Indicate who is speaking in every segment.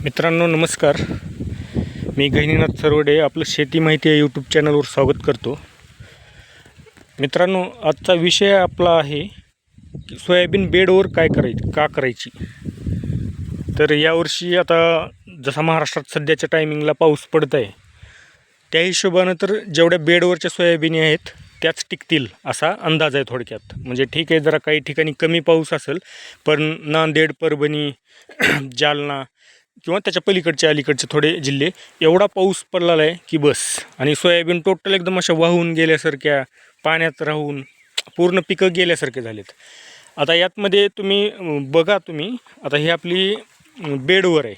Speaker 1: मित्रांनो नमस्कार. मी गहिनीनाथ सरवडे आपलं शेती माहिती या यूट्यूब चॅनलवर स्वागत करतो. मित्रांनो आजचा विषय आपला आहे की सोयाबीन बेडवर का करायची. तर यावर्षी आता जसा महाराष्ट्रात सध्याच्या टायमिंगला पाऊस पडत आहे त्या हिशोबानं तर जेवढ्या बेडवरच्या सोयाबीनी आहेत त्याच टिकतील असा अंदाज आहे थोडक्यात. म्हणजे ठीक आहे, जरा काही ठिकाणी कमी पाऊस असेल, पण नांदेड, परभणी, जालना किंवा त्याच्या पलीकडचे अलीकडचे थोडे जिल्हे एवढा पाऊस पडलेला आहे की बस. आणि सोयाबीन टोटल एकदम अशा वाहून गेल्यासारख्या, पाण्यात राहून पूर्ण पिकं गेल्यासारखे झालेत. आता यातमध्ये तुम्ही आता ही आपली बेडवर आहे,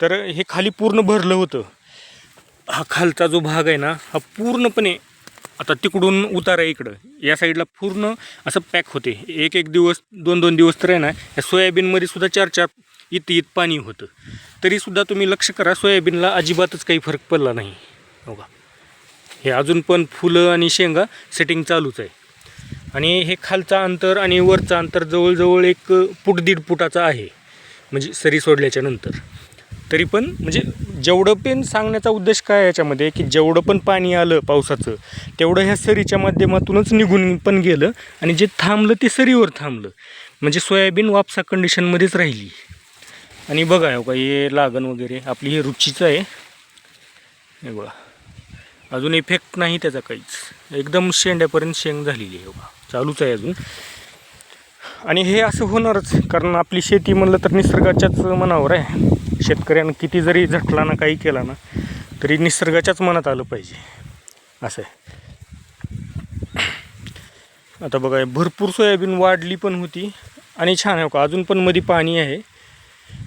Speaker 1: तर हे खाली पूर्ण भरलं होतं. हा खालचा जो भाग आहे ना, हा पूर्णपणे आता तिकडून उतार आहे इकडं, या साईडला पूर्ण असं पॅक होते. एक दिवस, दोन दिवस तर आहे ना, या सोयाबीनमध्ये सुद्धा 4 इत पाणी होतं. तरीसुद्धा तुम्ही लक्ष करा, सोयाबीनला अजिबातच काही फरक पडला नाही. बघा, हे अजून पण फुलं आणि शेंगा सेटिंग चालूच आहे. आणि हे खालचा अंतर आणि वरचं अंतर जवळजवळ 1-1.5 फुटाचा आहे, म्हणजे सरी सोडल्याच्या नंतर. तरी पण म्हणजे जेवढं पण सांगण्याचा उद्देश काय याच्यामध्ये, की जेवढं पण पाणी आलं पावसाचं तेवढं ह्या सरीच्या माध्यमातूनच निघून पण गेलं, आणि जे थांबलं ते सरीवर थांबलं. म्हणजे सोयाबीन वापसा कंडिशनमध्येच राहिली. आणि बघा हो का, हे लागण वगैरे आपली हे रुचीचं आहे. हे बघा, अजून इफेक्ट नाही त्याचा काहीच, एकदम शेंड्यापर्यंत शेंग झालेली आहे. बघा, चालूच आहे अजून. आणि हे असं होणारच, कारण आपली शेती म्हणलं तर निसर्गाच्याच मनावर आहे. शेतकऱ्यानं किती जरी झटला ना, काही केला ना, तरी निसर्गाच्याच मनात आलं पाहिजे, असं आहे. आता बघा, भरपूर सोयाबीन वाढली पण होती आणि छान आहे का, अजून पण मध्ये पाणी आहे.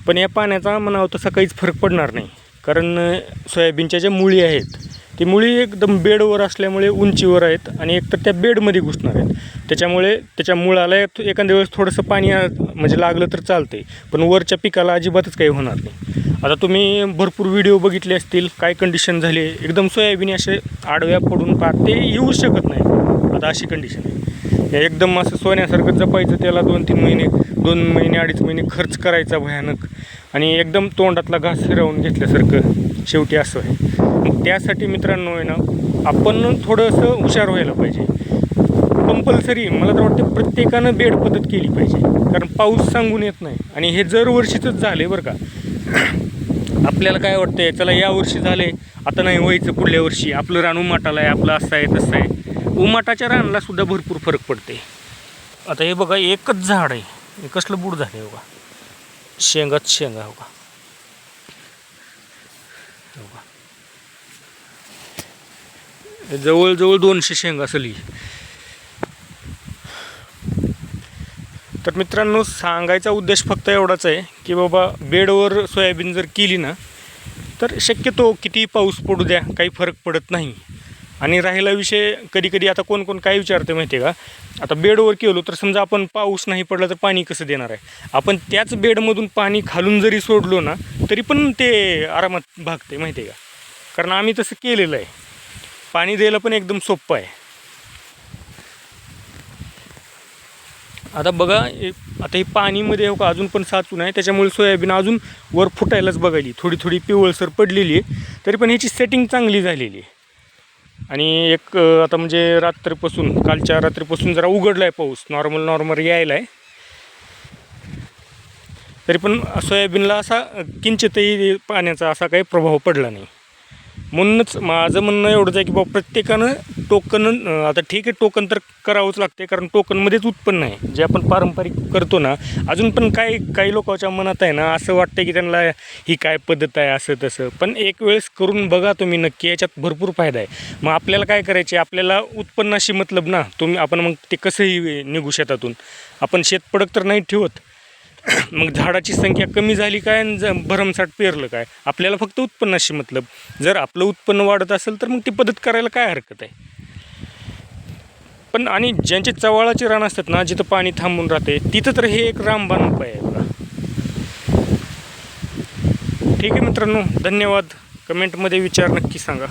Speaker 1: पण या पाण्याचा म्हणावं तसा काहीच फरक पडणार नाही, कारण सोयाबीनच्या ज्या मुळी आहेत ती मुळी एकदम बेडवर असल्यामुळे उंचीवर आहेत, आणि एकतर त्या बेडमध्ये घुसणार आहेत. त्याच्यामुळे त्याच्या मुळाला एखाद्या वेळेस थोडंसं पाणी म्हणजे लागलं तर चालते, पण वरच्या पिकाला अजिबातच काही होणार नाही. आता तुम्ही भरपूर व्हिडिओ बघितले असतील, काय कंडिशन झाली आहे. एकदम सोयाबीन असे आडव्या पडून पार ते येऊ शकत नाही. आता अशी कंडिशन आहे. एकदम असं सोन्यासारखं जपायचं, त्याला 2 महिने 2-2.5 महिने खर्च करायचा भयानक, आणि एकदम तोंडातला घास हिरावून घेतल्यासारखं शेवटी असं आहे. मग त्यासाठी मित्रांनो आहे ना, आपण थोडंसं हुशार व्हायला पाहिजे. कंपल्सरी मला तर वाटतं प्रत्येकानं बेड पद्धत केली पाहिजे, कारण पाऊस सांगून येत नाही. आणि हे दरवर्षीचंच झालं आहे बरं का. आपल्याला काय वाटतंय, चला या वर्षी झाले, आता नाही व्हायचं पुढल्या वर्षी, आपलं रान उमाटाला आहे, आपलं असं आहे तसं आहे. उमाटाच्या रानाला सुद्धा भरपूर फरक पडते. आता हे बघा, एकच झाड आहे, हे कसलं बूड झालं आहे बघा, शेंगाच शेंगा हो का. जवळजवळ 200 शेंगा असली. तर मित्रांनो, सांगायचा उद्देश फक्त एवढाच आहे की बाबा, बेडवर सोयाबीन जर केली ना, तर शक्यतो कितीही पाऊस पडू द्या, काही फरक पडत नाही. आणि राहिला विषय, कधी आता कोण काय विचारते माहिती आहे का, आता बेडवर केलो तर समजा आपण पाऊस नाही पडला तर पाणी कसं देणार आहे. आपण त्याच बेडमधून पाणी खालून जरी सोडलो ना, तरी पण ते आरामात भागते माहिती आहे का. कारण आम्ही तसं केलेलं आहे. पाणी द्यायला पण एकदम सोपं आहे. आता बघा, आता हे पाणीमध्ये हो का अजून पण साचून आहे, त्याच्यामुळे सोयाबीन अजून वर फुटायलाच बघायली, थोडी पिवळसर पडलेली आहे. तरी पण ह्याची सेटिंग चांगली झालेली आहे. आणि आता म्हणजे कालच्या रात्रीपासून जरा उघडला आहे पाऊस, नॉर्मल यायला आहे. तरी पण सोयाबीनला असा किंचितही पाण्याचा असा काही प्रभाव पडला नाही. म्हणूनच माझं म्हणणं एवढंच आहे की बाबा, प्रत्येकानं टोकन, आता ठीक आहे टोकन तर करावंच लागते, कारण टोकनमध्येच उत्पन्न आहे जे आपण पारंपरिक करतो ना. अजून पण काही लोकांच्या मनात आहे ना, असं वाटतं की त्यांना ही काय पद्धत आहे असं तसं. पण एक वेळेस करून बघा तुम्ही, नक्की याच्यात भरपूर फायदा आहे. मग आपल्याला काय करायचे, आपल्याला उत्पन्नाशी मतलब ना. आपण मग ते कसंही निघू शेतातून, आपण शेत पडक तर नाही ठेवत. मग झाडाची संख्या कमी झाली काय आणि भरमसाठ पेरलं काय, आपल्याला फक्त उत्पन्नाशी मतलब. जर आपलं उत्पन्न वाढत असेल तर मग ती पद्धत करायला काय हरकत आहे. पण आणि ज्यांचे चवाळाचे रान असतात ना, जिथं पाणी थांबून राहते, तिथं तर हे एक रामबाण उपाय आहे बघा. ठीक आहे मित्रांनो, धन्यवाद. कमेंटमध्ये विचार नक्की सांगा.